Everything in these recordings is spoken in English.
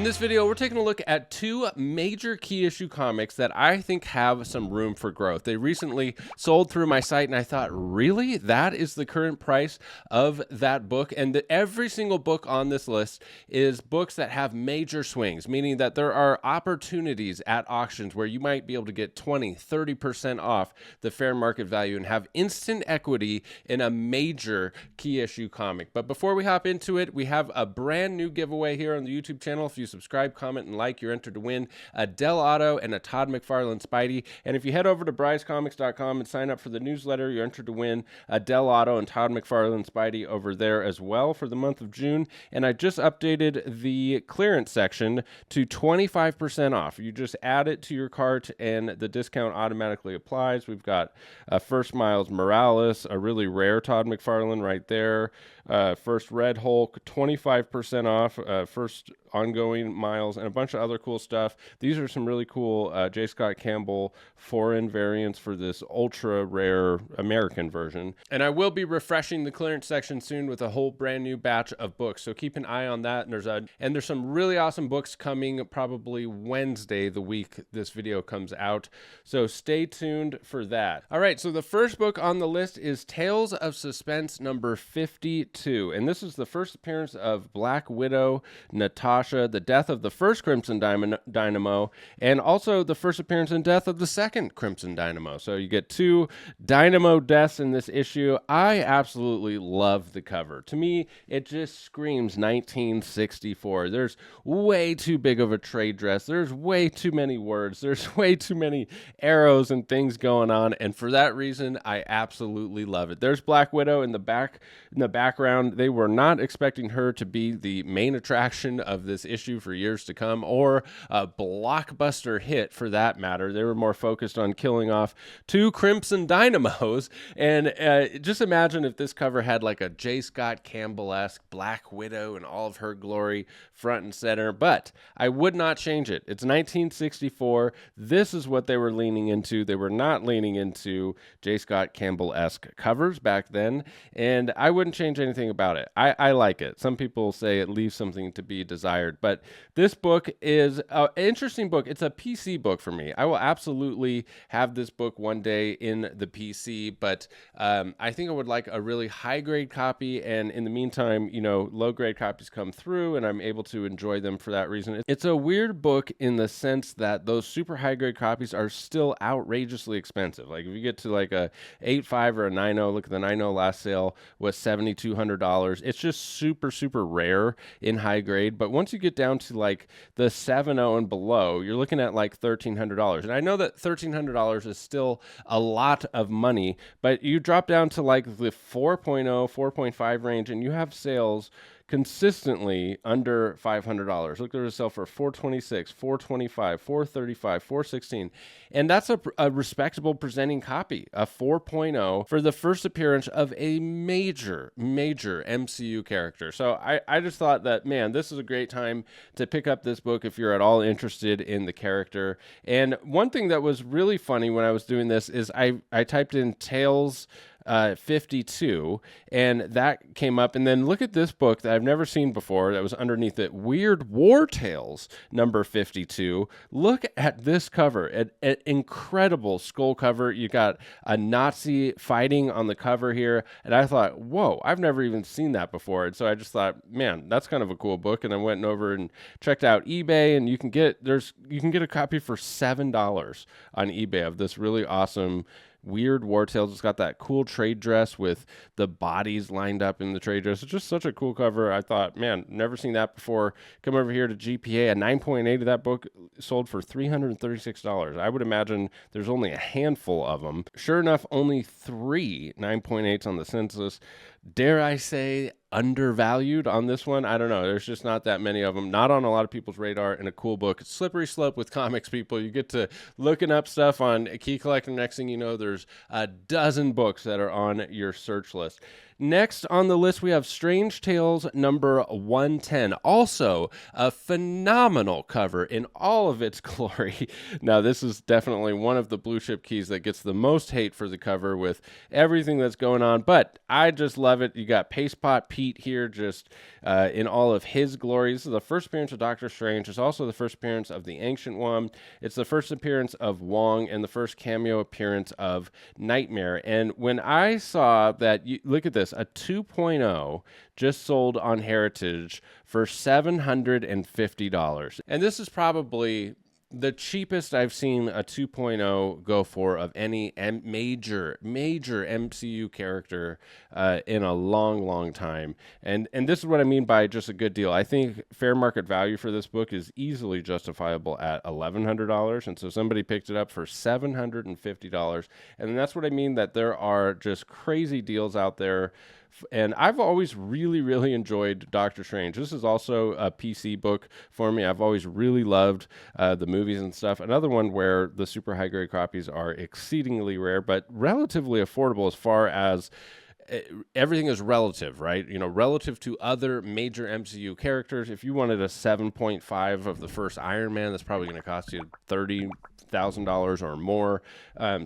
this video, we're taking a look at two major key issue comics that I think have some room for growth. They recently sold through my site, and I thought, really? That is the current price of that book? And every single book on this list is books that have major swings, meaning that there are opportunities at auctions where you might be able to get 20, 30% off the fair market value and have instant equity in a major key issue comic. But before we hop into it, we have a brand new giveaway here on the YouTube channel. If you subscribe, comment, and like, you're entered to win a Del Auto and a Todd McFarlane Spidey. And if you head over to brycecomics.com and sign up for the newsletter, you're entered to win a Del Auto and Todd McFarlane Spidey over there as well for the month of June. And I just updated the clearance section to 25% off. You just add it to your cart and the discount automatically applies. We've got First Miles Morales, a really rare Todd McFarlane right there. First Red Hulk, 25% off. First ongoing Miles, and a bunch of other cool stuff. These are some really cool J. Scott Campbell foreign variants for this ultra rare American version. And I will be refreshing the clearance section soon with a whole brand new batch of books, so keep an eye on that. And there's some really awesome books coming probably Wednesday, the week this video comes out, so stay tuned for that. All right, so the first book on the list is Tales of Suspense number 52, and this is the first appearance of Black Widow, Natasha, the death of the first Crimson Dynamo, and also the first appearance and death of the second Crimson Dynamo. So you get two Dynamo deaths in this issue. I absolutely love the cover. To me, it just screams 1964. There's way too big of a trade dress. There's way too many words. There's way too many arrows and things going on, and for that reason, I absolutely love it. There's Black Widow in the background. They were not expecting her to be the main attraction of this issue for years to come, or a blockbuster hit for that matter. They were more focused on killing off two Crimson Dynamos, and just imagine if this cover had like a J. Scott Campbell-esque Black Widow in all of her glory front and center, but I would not change it. It's 1964. This is what they were leaning into. They were not leaning into J. Scott Campbell-esque covers back then, and I wouldn't change anything about it. I like it. Some people say it leaves something to be desired, but this book is an interesting book. It's a PC book for me. I will absolutely have this book one day in the PC, but I think I would like a really high-grade copy, and in the meantime, you know, low-grade copies come through, and I'm able to enjoy them for that reason. It's a weird book in the sense that those super high-grade copies are still outrageously expensive. Like if you get to like a 8.5 or a 9.0, look at the 9.0 last sale was $7,200. It's just super, super rare in high grade, but once you get down to like the 7.0 and below, you're looking at like $1,300. And I know that $1,300 is still a lot of money, but you drop down to like the 4.0, 4.5 range, and you have sales consistently under $500. Look, there's a sale for $426, $425, $435, $416, and that's a respectable presenting copy, a 4.0 for the first appearance of a major MCU character. So I just thought that, man, this is a great time to pick up this book if you're at all interested in the character. And one thing that was really funny when I was doing this is I typed in Tales 52, and that came up. And then look at this book that I've never seen before that was underneath it, Weird War Tales number 52. Look at this cover, an incredible skull cover. You got a Nazi fighting on the cover here, and I thought, whoa, I've never even seen that before. And so I just thought, man, that's kind of a cool book. And I went over and checked out eBay, and you can get a copy for $7 on eBay of this really awesome Weird War Tales. It's got that cool trade dress with the bodies lined up in the trade dress. It's just such a cool cover. I thought, man, never seen that before. Come over here to GPA. A 9.8 of that book sold for $336. I would imagine there's only a handful of them. Sure enough, only 3 9.8s on the census. Dare I say undervalued on this one? I don't know. There's just not that many of them. Not on a lot of people's radar, and a cool book. It's slippery slope with comics, people. You get to looking up stuff on Key Collector. Next thing you know, there's a dozen books that are on your search list. Next on the list, we have Strange Tales number 110. Also, a phenomenal cover in all of its glory. Now, this is definitely one of the blue chip keys that gets the most hate for the cover with everything that's going on, but I just love it. You got Paste Pot Pete here just in all of his glory. This is the first appearance of Doctor Strange. It's also the first appearance of the Ancient One. It's the first appearance of Wong and the first cameo appearance of Nightmare. And when I saw that, look at this, a 2.0 just sold on Heritage for $750. And this is probably the cheapest I've seen a 2.0 go for of any major MCU character in a long time. And this is what I mean by just a good deal. I think fair market value for this book is easily justifiable at $1,100. And so somebody picked it up for $750. And that's what I mean, that there are just crazy deals out there. And I've always really enjoyed Doctor Strange. This is also a PC book for me. I've always really loved the movies and stuff. Another one where the super high grade copies are exceedingly rare, but relatively affordable as far as everything is relative, right? You know, relative to other major MCU characters. If you wanted a 7.5 of the first Iron Man, that's probably going to cost you $30,000 or more.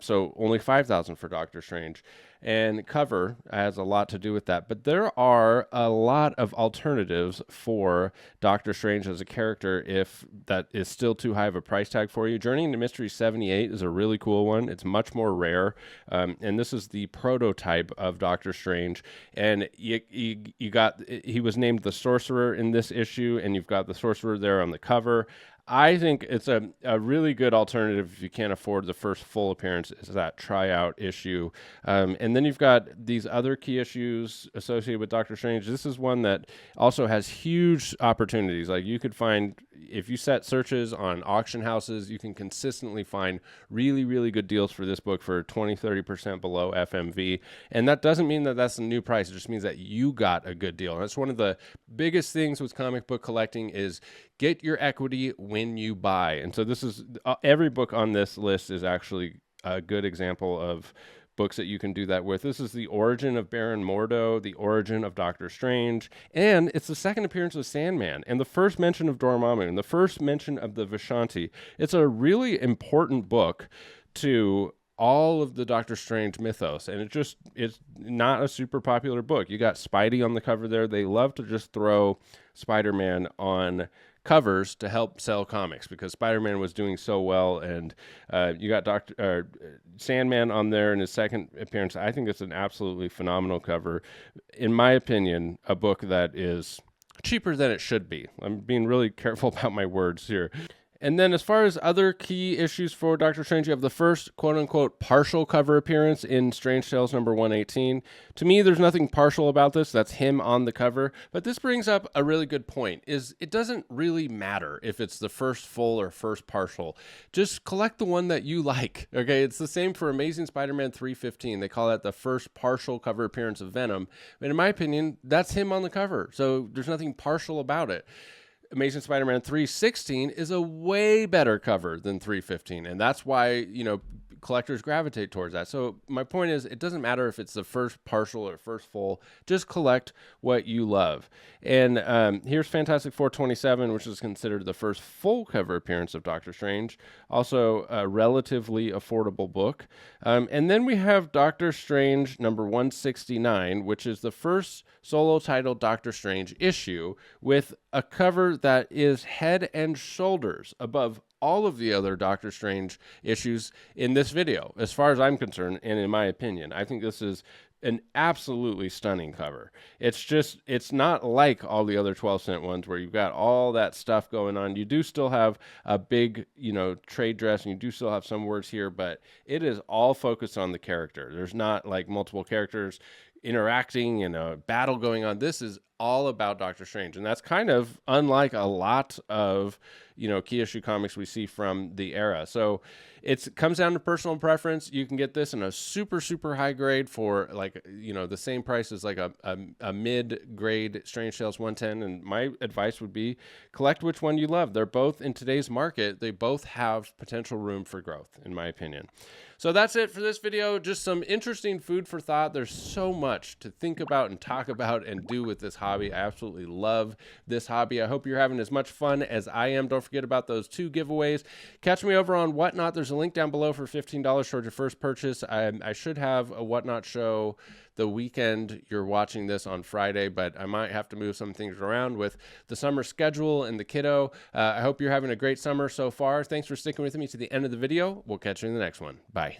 So only $5,000 for Doctor Strange. And cover has a lot to do with that. But there are a lot of alternatives for Doctor Strange as a character if that is still too high of a price tag for you. Journey into Mystery 78 is a really cool one. It's much more rare. And this is the prototype of Doctor Strange. And you got, he was named the Sorcerer in this issue, and you've got the Sorcerer there on the cover. I think it's a really good alternative if you can't afford the first full appearance, is that tryout issue. And then you've got these other key issues associated with Doctor Strange. This is one that also has huge opportunities. Like, you could find, if you set searches on auction houses, you can consistently find really good deals for this book for 20-30% below FMV. And that doesn't mean that that's a new price. It just means that you got a good deal. And that's one of the biggest things with comic book collecting, is get your equity when you buy. And so this is, every book on this list is actually a good example of books that you can do that with. This is the origin of Baron Mordo, the origin of Doctor Strange, and it's the second appearance of Sandman, and the first mention of Dormammu, and the first mention of the Vishanti. It's a really important book to all of the Doctor Strange mythos, and it's not a super popular book. You got Spidey on the cover there. They love to just throw Spider-Man on covers to help sell comics because Spider-Man was doing so well, and you got Sandman on there in his second appearance. I think it's an absolutely phenomenal cover. In my opinion, a book that is cheaper than it should be. I'm being really careful about my words here. And then as far as other key issues for Doctor Strange, you have the first quote-unquote partial cover appearance in Strange Tales number 118. To me, there's nothing partial about this. That's him on the cover. But this brings up a really good point, is it doesn't really matter if it's the first full or first partial. Just collect the one that you like, okay? It's the same for Amazing Spider-Man 315. They call that the first partial cover appearance of Venom. And in my opinion, that's him on the cover. So there's nothing partial about it. Amazing Spider-Man 316 is a way better cover than 315, and that's why, you know, collectors gravitate towards that. So my point is, it doesn't matter if it's the first partial or first full, just collect what you love. And here's Fantastic Four 27, which is considered the first full cover appearance of Doctor Strange, also a relatively affordable book. And then we have Doctor Strange number 169, which is the first solo titled Doctor Strange issue with a cover that is head and shoulders above all of the other Doctor Strange issues in this video, as far as I'm concerned, and in my opinion. I think this is an absolutely stunning cover. It's not like all the other 12-cent ones where you've got all that stuff going on. You do still have a big, you know, trade dress, and you do still have some words here, but it is all focused on the character. There's not like multiple characters interacting and a battle going on. This is all about Doctor Strange. And that's kind of unlike a lot of, key issue comics we see from the era. So it comes down to personal preference. You can get this in a super, super high grade for the same price as like a mid-grade Strange Tales 110. And my advice would be collect which one you love. They're both in today's market. They both have potential room for growth, in my opinion. So that's it for this video. Just some interesting food for thought. There's so much to think about and talk about and do with this hobby. I absolutely love this hobby. I hope you're having as much fun as I am. Don't forget about those 2 giveaways. Catch me over on Whatnot. There's a link down below for $15 towards your first purchase. I should have a Whatnot show the weekend you're watching this on Friday, but I might have to move some things around with the summer schedule and the kiddo. I hope you're having a great summer so far. Thanks for sticking with me to the end of the video. We'll catch you in the next one. Bye.